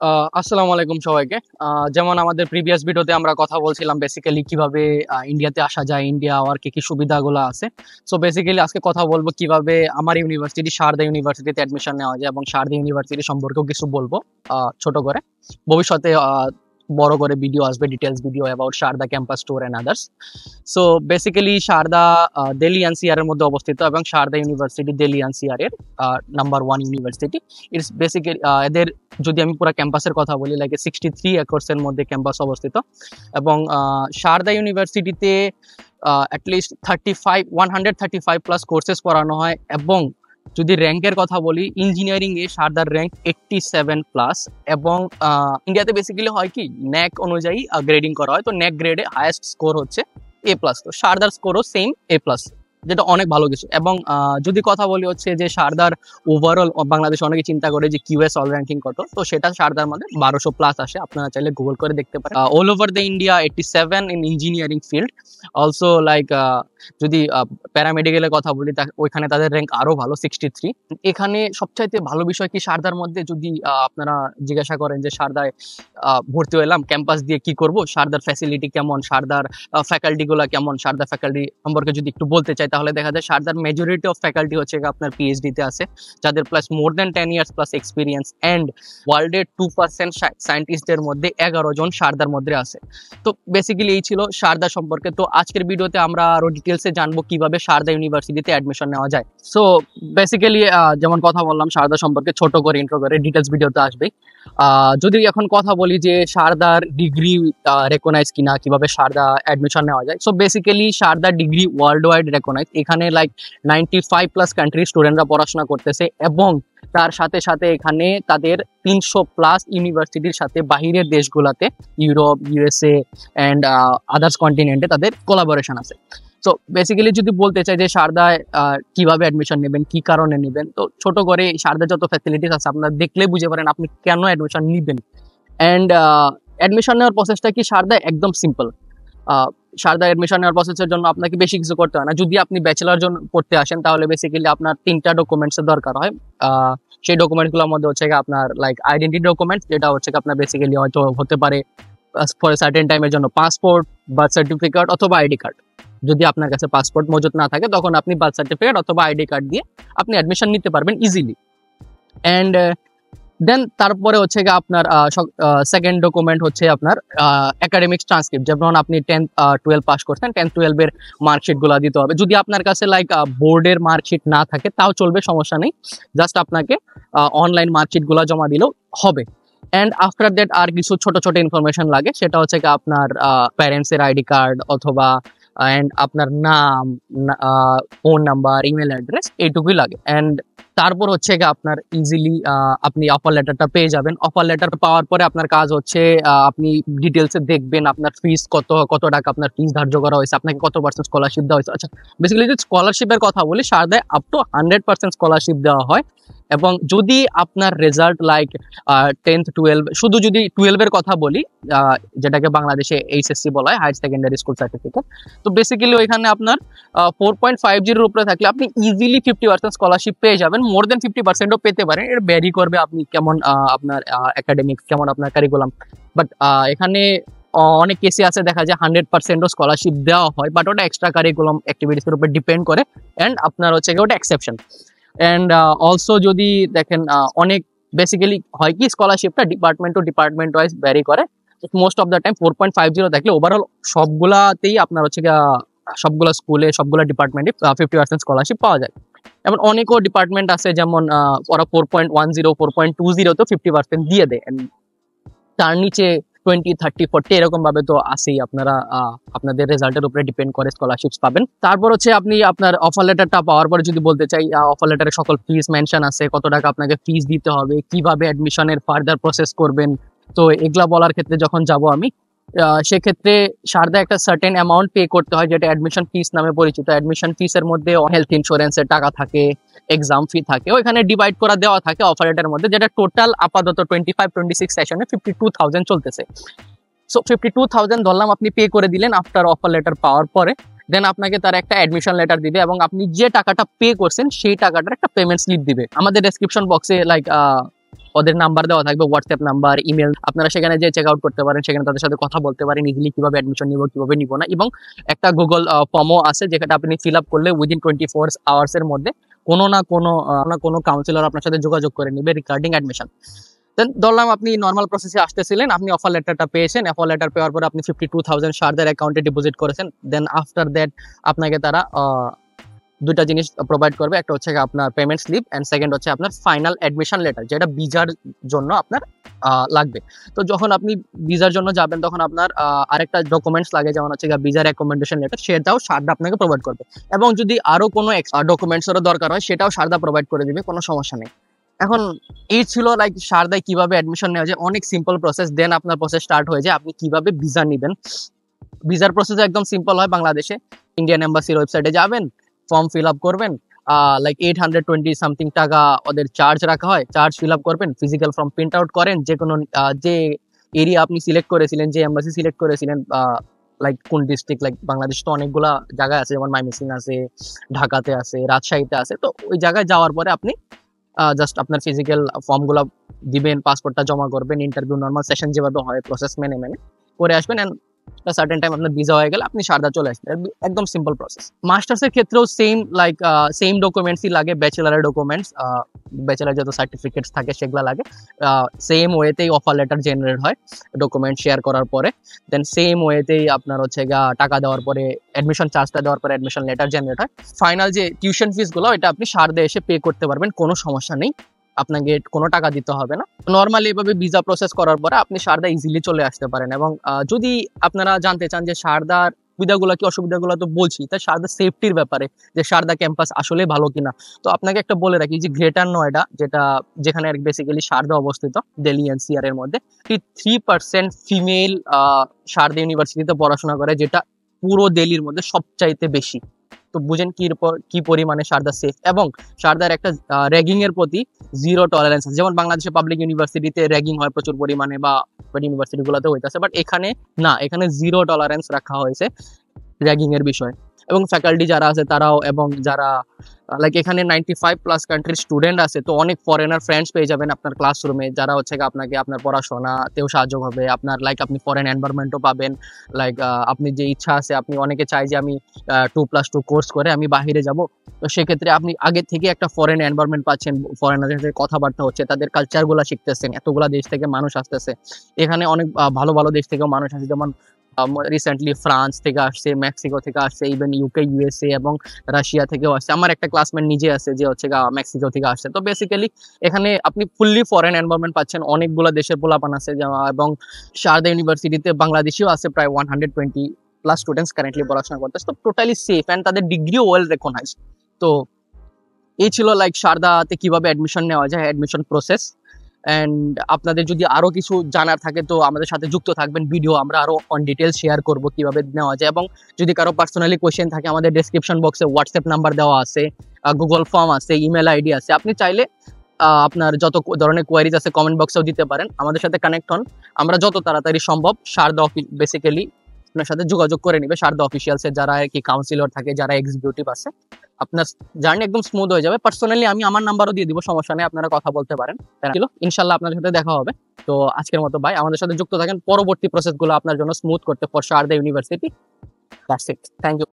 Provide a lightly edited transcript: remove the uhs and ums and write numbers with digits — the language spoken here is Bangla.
আসসালামু আলাইকুম সবাইকে। যেমন আমাদের প্রিভিয়াস ভিডিওতে আমরা কথা বলছিলাম বেসিক্যালি কিভাবে ইন্ডিয়াতে আসা যায়, ইন্ডিয়া আর কি কি সুবিধাগুলো আছে। সো বেসিক্যালি আজকে কথা বলবো কিভাবে আমার ইউনিভার্সিটি শারদা ইউনিভার্সিটিতে অ্যাডমিশন নেওয়া যায় এবং শারদা ইউনিভার্সিটি সম্পর্কেও কিছু বলবো ছোট করে। ভবিষ্যতে বড় করে ভিডিও আসবে, details video about Sharda campus tour and others. So basically Sharda Delhi NCR এর মধ্যে অবস্থিত এবং শারদা ইউনিভার্সিটি দিল্লি এনসিআর এর নাম্বার 1 ইউনিভার্সিটি। ইটস বেসিক্যালি এদের যদি আমি পুরো ক্যাম্পাসের কথা বলি, লাইক 63 একর্স এর মধ্যে ক্যাম্পাস অবস্থিত এবং শারদা ইউনিভার্সিটিতে অ্যাটলিস্ট 135 প্লাস কোর্সেস পড়ানো হয়। এবং যদি র্যাঙ্কের কথা বলি, ইঞ্জিনিয়ারিং এ শারদার র্যাঙ্ক 87 প্লাস। এবং ইন্ডিয়াতে বেসিক্যালি হয় কি, ন্যাক অনুযায়ী গ্রেডিং করা হয়, তো ন্যাক গ্রেডে হায়েস্ট স্কোর হচ্ছে A প্লাস, তো শারদার স্কোরও সেম A প্লাস, যেটা অনেক ভালো কিছু। এবং যদি কথা বলি হচ্ছে যে শারদার ওভারঅল, বাংলাদেশে অনেকে চিন্তা করে যে কিউএস অল র্যাঙ্কিং কত, তো সেটা শারদার মধ্যে 1200 প্লাস আসে। আপনারা চাইলে গুগল করে দেখতে পারেন। All over the India 87 in engineering field. Also like যদি প্যারামেডিক্যালের কথা বলি, ওইখানে তাদের র্যাঙ্ক আরো ভালো, 63। এখানে সবচাইতে ভালো বিষয় কি, শারদার মধ্যে যদি আপনারা জিজ্ঞাসা করেন যে শারদায় ভর্তি হলাম, ক্যাম্পাস দিয়ে কি করব, শারদার ফ্যাসিলিটি কেমন, শারদার ফ্যাকাল্টি গুলা কেমন, শারদা ফ্যাকাল্টি সম্পর্কে যদি একটু বলতে চাই, তাহলে দেখা যায় শারদার মেজরিটি অফ ফ্যাকাল্টি হচ্ছে আপনার পিএইচডি তে আছে, যাদের plus more than 10 years plus experience. And ওয়ার্ল্ডের 2% সায়েন্টিস্টদের মধ্যে 11 জন শারদার মধ্যে আছে। তো বেসিক্যালি এই ছিল শারদা সম্পর্কে। তো আজকের ভিডিওতে আমরা আরো ডিটেলসে জানবো কিভাবে শারদা ইউনিভার্সিটিতে অ্যাডমিশন নেওয়া যায়। সো বেসিক্যালি যেমন কথা বললাম শারদা সম্পর্কে, ছোট করে ইন্ট্রো করে, ডিটেলস ভিডিওতে আসবে। যদি এখন কথা বলি যে শারদার ডিগ্রি রেকগনাইজ কিনা, কিভাবে শারদা অ্যাডমিশন নেওয়া যায়। So basically Sharda degree worldwide recognise. এখানে লাইক 95 প্লাস কান্ট্রি স্টুডেন্টরা পড়াশোনা করতেছে এবং তার সাথে সাথে এখানে তাদের 300 প্লাস ইউনিভার্সিটির সাথে বাহিরের দেশগুলোতে, ইউরোপ, ইউএসএ অ্যান্ড আদার্স কন্টিনেন্টে তাদের কোলাবোরেশন আছে। তো বেসিক্যালি যদি বলতে চাই যে শারদায় কিভাবে অ্যাডমিশন নেবেন, কি কারণে নেবেন, তো ছোট করে শারদা যত ফ্যাসিলিটিস আছে আপনারা দেখলে বুঝে পারেন আপনি কেন অ্যাডমিশন নেবেন। অ্যান্ড অ্যাডমিশন নেওয়ার প্রসেসটা কি শারদায় একদম সিম্পল। শারদা অ্যাডমিশন নেওয়ার প্রসেসের জন্য আপনাকে বেশি কিছু করতে হয় না। যদি আপনি ব্যাচেলার জন্য পড়তে আসেন, তাহলে বেসিক্যালি আপনার 3টা ডকুমেন্টসের দরকার হয়। সেই ডকুমেন্টগুলোর মধ্যে হচ্ছে আপনার লাইক আইডেন্টি ডকুমেন্ট, যেটা হচ্ছে আপনার বেসিক্যালি হয়তো হতে পারে ফর সার্টেন টাইমের জন্য পাসপোর্ট, বার্থ সার্টিফিকেট অথবা আইডি কার্ড। যদি আপনার কাছে পাসপোর্ট মজুদ না থাকে, তখন আপনি বার্থ সার্টিফিকেট অথবা আইডি কার্ড দিয়ে আপনি অ্যাডমিশন নিতে পারবেন ইজিলি। অ্যান্ড দেন তারপরে হচ্ছে আপনার সেকেন্ড ডকুমেন্ট হচ্ছে আপনার একাডেমিক্স ট্রান্সক্রিপ্ট। যেমন আপনি 10 12 পাস করছেন, 10 12 এর মার্কশিট গুলা দিতে হবে। যদি আপনার কাছে লাইক বোর্ডের মার্কশিট না থাকে তাও চলবে, সমস্যা নেই। জাস্ট আপনাকে অনলাইন মার্কশিট গুলা জমা দিলেও হবে। অ্যান্ড আফটার দ্যাট আর কিছু ছোট ছোট ইনফরমেশন লাগে, সেটা হচ্ছে আপনার প্যারেন্টস এর আইডি কার্ড অথবা অ্যান্ড আপনার নাম, ফোন নাম্বার, ইমেল অ্যাড্রেস, এইটুকুই লাগে। অ্যান্ড তারপর হচ্ছে আপনার ইজিলি আপনি অফার লেটারটা পেয়ে যাবেন। অফার লেটার পাওয়ার পরে আপনার কাজ হচ্ছে আপনি ডিটেলসে দেখবেন আপনার ফিস কত টাকা আপনার ফিস ধার্য করা হয়েছে, আপনাকে কত পার্সেন্ট স্কলারশিপ দেওয়া হয়েছে। আচ্ছা, বেসিক্যালি যদি স্কলারশিপের কথা বলি, শারদায় আপ টু 100% স্কলারশিপ দেওয়া হয়। এবং যদি আপনার রেজাল্ট লাইক 10th 12, শুধু যদি 12 এর কথা বলি, যেটাকে বাংলাদেশে এইচএসসি বলা হয়, হায়ার সেকেন্ডারি স্কুল সার্টিফিকেট, তো বেসিক্যালি ওইখানে আপনার 4.50 উপরে থাকলে আপনি ইজিলি 50% স্কলারশিপ পেয়ে যাবেন। মোর দেন 50%ও পেতে পারেন, এটা ভ্যারি করবে আপনি কেমন আপনার একাডেমিক্স, কেমন আপনার কারিকুলাম। বাট এখানে অনেক কেসে আছে দেখা যায় 100%ও স্কলারশিপ দেওয়া হয়, বাট ওটা এক্সট্রা কারিকুলাম অ্যাক্টিভিটিসের উপর ডিপেন্ড করে। অ্যান্ড আপনার হচ্ছে ওটা এক্সেপশন। অ্যান্ড অলসো যদি দেখেন অনেক বেসিক্যালি হয় কি, স্কলারশিপটা department to department wise vary করে। মোস্ট অফ দ্য টাইম 4.50 থাকলে ওভারঅল সবগুলাতেই আপনার হচ্ছে সবগুলা স্কুলে, সবগুলা ডিপার্টমেন্টে 50% স্কলারশিপ পাওয়া যায়। এমন অনেকও ডিপার্টমেন্ট আছে যেমন ওরা 4.10 4.20 তো 50% দিয়ে দেয়। তার নিচে 20 30 40 এরকম ভাবে তো আসেই। আপনারা আপনাদের রেজাল্টের উপরে ডিপেন্ড করে স্কলারশিপ পাবেন। তারপর হচ্ছে আপনি আপনার অফার লেটারটা পাওয়ার পরে যদি বলতে চাই, অফার লেটারে সকল ফিস মেনশন আছে, কত টাকা আপনাকে ফিস দিতে হবে, কিভাবে অ্যাডমিশনের ফার্দার প্রসেস করবেন। তো এগুলা বলার ক্ষেত্রে যখন যাব আমি, সেক্ষেত্রে শারদা একটা সার্টেন অ্যামাউন্ট পে করতে হয়, যেটা অ্যাডমিশন ফিস নামে পরিচিত। অ্যাডমিশন ফিসের মধ্যে হেলথ ইন্স্যুরেন্সের টাকা থাকে, এক্সাম ফি থাকে, ওইখানে ডিভাইড করা দেওয়া থাকে অফার লেটারের মধ্যে, যেটা টোটাল আপাতত 25-26 সেশনে 52,000 চলতেছে। সো 52,000 ধরলাম আপনি পে করে দিলেন আফটার অফার লেটার পাওয়ার পরে। দেন আপনাকে তার একটা অ্যাডমিশন লেটার দিবে এবং আপনি যে টাকাটা পে করছেন সেই টাকাটার একটা পেমেন্ট স্লিপ দিবে। আমাদের ডেসক্রিপশন বক্সে লাইক ওদের নাম্বার দেওয়া থাকবে, হোয়াটসঅ্যাপ নাম্বার, ইমেল, আপনারা সেখানে যে চেক আউট করতে পারেন, সেখানে তাদের সাথে কথা বলতে পারেন ইজিলি কিভাবে অ্যাডমিশন নিব কিভাবে নিব না। এবং একটা গুগল ফর্মও আছে যেটা আপনি ফিল আপ করলে উইদিন 24 আওয়ার্স এর মধ্যে কোনো কাউন্সিলর আপনার সাথে যোগাযোগ করে নিবে রিগার্ডিং অ্যাডমিশন। দেন ধরলাম আপনি নর্মাল প্রসেসে আসতেছিলেন, আপনি অফার লেটারটা পেয়েছেন, অফার লেটার পাওয়ার পরে আপনি 52,000 শারদার অ্যাকাউন্টে ডিপোজিট করেছেন। দেন আফটার দ্যাট আপনাকে তারা দুইটা জিনিস প্রোভাইড করবে, একটা হচ্ছে আপনার পেমেন্ট স্লিপ এন্ড সেকেন্ড হচ্ছে আপনার ফাইনাল অ্যাডমিশন লেটার, যেটা ভিসার জন্য আপনার লাগবে। তো যখন আপনি ভিসার জন্য যাবেন তখন আপনার আরেকটা ডকুমেন্টস লাগে, যেমন হচ্ছে ভিসার রেকমেন্ডেশন লেটার, সেটাও শারদা আপনাকে প্রোভাইড করবে। এবং যদি আরো কোনো ডকুমেন্টসেরও দরকার হয় সেটাও শারদা প্রোভাইড করে দিবে, কোনো সমস্যা নেই। এখন এই ছিল লাইক শারদায় কিভাবে অ্যাডমিশন নেওয়া যায়, অনেক সিম্পল প্রসেস। দেন আপনার প্রসেস স্টার্ট হয়ে যায় আপনি কিভাবে ভিসা নেবেন। ভিসার প্রসেস একদম সিম্পল হয় বাংলাদেশে। ইন্ডিয়ান এম্বাসির ওয়েবসাইটে যাবেন, ফর্ম ফিল আপ করবেন, লাইক 820 সামথিং টাকা ওদের চার্জ রাখা হয়, চার্জ ফিল আপ করবেন, ফিজিক্যাল ফর্ম প্রিন্ট আউট করেন, যে কোনো যে এরিয়া আপনি সিলেক্ট করেছিলেন, যে এম্বাসি সিলেক্ট করেছিলেন, লাইক কোন ডিস্ট্রিক্ট, লাইক বাংলাদেশ তো অনেকগুলা জায়গায় আছে, যেমন ময়মনসিংহ আছে, ঢাকাতে আছে, রাজশাহীতে আছে। তো ওই জায়গায় যাওয়ার পরে আপনি জাস্ট আপনার ফিজিক্যাল ফর্মগুলো দিবেন, পাসপোর্টটা জমা করবেন, ইন্টারভিউ নর্মাল সেশন যেভাবে হয় প্রসেস মেনে মেনে করে আসবেন, এন্ড সার্টেন টাইম আপনার ভিসা হয়ে গেলে আপনি শারদা চলে আসবেন। একদম সিম্পল প্রসেস। মাস্টার্স এর ক্ষেত্রেও সেম ডকুমেন্টসই লাগে, ব্যাচেলারের ডকুমেন্টস, ব্যাচেলার যত সার্টিফিকেটস থাকে সেগুলো লাগে। সেম ওয়েতেই অফার লেটার জেনারেট হয় ডকুমেন্ট শেয়ার করার পরে। দেন সেম ওয়েতেই আপনার হচ্ছে টাকা দেওয়ার পরে, অ্যাডমিশন চার্জটা দেওয়ার পরে অ্যাডমিশন লেটার জেনারেট হয়। ফাইনাল যে টিউশন ফিস গুলো এটা আপনি শারদা এসে পে করতে পারবেন, কোনো সমস্যা নেই, আপনাকে কোনো টাকা দিতে হবে না। নর্মালি এভাবে ভিসা প্রসেস করার পরে আপনি শারদা ইজিলি চলে আসতে পারেন। এবং যদি আপনারা জানতে চান যে শারদার সুবিধাগুলো কি অসুবিধাগুলো তো বলছি, তাই শারদা সেফটির ব্যাপারে যে শারদা ক্যাম্পাস আসলে ভালো কিনা, তো আপনাকে একটা বলে রাখি যে গ্রেটার নয়ডা, যেখানে বেসিক্যালি শারদা অবস্থিত দিল্লি এনসিআর এর মধ্যে, 3% ফিমেল শারদা ইউনিভার্সিটিতে পড়াশোনা করে, যেটা পুরো দিল্লির মধ্যে সবচাইতে বেশি। তো বুঝেন কি পরিমাণে শারদা সেফ। এবং শারদার একটা র্যাগিং এর প্রতি জিরো টলারেন্স আছে। যেমন বাংলাদেশে পাবলিক ইউনিভার্সিটিতে র্যাগিং হয় প্রচুর পরিমাণে, বা ইউনিভার্সিটি গুলোতে হইতেছে, বাট এখানে না, এখানে জিরো টলারেন্স রাখা হয়েছে র্যাগিং এর বিষয়। এবং ফ্যাকাল্টি যারা আছে তারাও, এবং যারা লাইক এখানে 95+ কান্ট্রির স্টুডেন্ট আছে, তো অনেক ফরেনার ফ্রেন্ডস পেয়ে যাবেন আপনার ক্লাসরুমে, যারা হচ্ছে আপনাকে আপনার পড়াশোনাতেও সাহায্য হবে, আপনার লাইক আপনি ফরেন এনভায়রনমেন্টও পাবেন। লাইক আপনি যে ইচ্ছা আছে, আপনি অনেকে চাই যে আমি 2+2 কোর্স করে আমি বাহিরে যাব, তো সেক্ষেত্রে আপনি আগে থেকে একটা ফরেন এনভায়রনমেন্ট পাচ্ছেন, ফরেনারদের সাথে কথাবার্তা হচ্ছে, তাদের কালচারগুলো শিখতেছেন, এতগুলা দেশ থেকে মানুষ আসতেছে এখানে, অনেক ভালো ভালো দেশ থেকেও মানুষ আসে, যেমন রিসেন্টলি ফ্রান্স থেকে আসছে, মেক্সিকো থেকে আসছে, ইভেন ইউকে, ইউএসএ এবং রাশিয়া থেকেও আসছে। আমার একটা ক্লাসমেট নিজে আছে যে হচ্ছে মেক্সিকো থেকে আসছে। তো বেসিক্যালি এখানে আপনি ফুললি ফরেন এনভায়রনমেন্ট পাচ্ছেন, অনেকগুলো দেশের পোলাপান আছে, এবং শারদা ইউনিভার্সিটিতে বাংলাদেশিও আছে প্রায় 120+ স্টুডেন্টস কারেন্টলি পড়াশোনা করতেছে। তো টোটালি সেফ, এন্ড তাদের ডিগ্রিও ওয়েল রেকগনাইজড। তো এই ছিল লাইক শারদাতে কিভাবে অ্যাডমিশন নেওয়া যায়, অ্যাডমিশন প্রসেস। এন্ড আপনাদের যদি আরো কিছু জানার থাকে তো আমাদের সাথে যুক্ত থাকবেন, ভিডিও আমরা আরো অন ডিটেলস শেয়ার করব কিভাবে নেওয়া যায়। এবং যদি কারো পার্সোনালি কোয়েশ্চেন থাকে, আমাদের ডেসক্রিপশন বক্সে হোয়াটসঅ্যাপ নাম্বার দেওয়া আছে, গুগল ফর্ম আছে, ইমেল আইডি আছে, আপনি চাইলে আপনার যত ধরনের কোয়ারিজ আছে কমেন্ট বক্সেও দিতে পারেন, আমাদের সাথে কানেক্ট হন। আমরা যত তাড়াতাড়ি সম্ভব শারদা বেসিক্যালি আপনার সাথে যোগাযোগ করে নিবে, শারদা অফিসিয়ালসের যারা আর কি কাউন্সিলর থাকে, যারা এক্সিকিউটিভ আছে, আপনার জার্নি একদম স্মুথ হয়ে যাবে। পার্সোনালি আমি আমার নাম্বারও দিয়ে দিব, সমস্যা নেই, আপনারা কথা বলতে পারেন। ইনশাল্লাহ আপনাদের সাথে দেখা হবে। তো আজকের মতো বাই, আমাদের সাথে যুক্ত থাকেন, পরবর্তী প্রসেসগুলো আপনার জন্য স্মুথ করতে for Sharda university. That's it, thank you.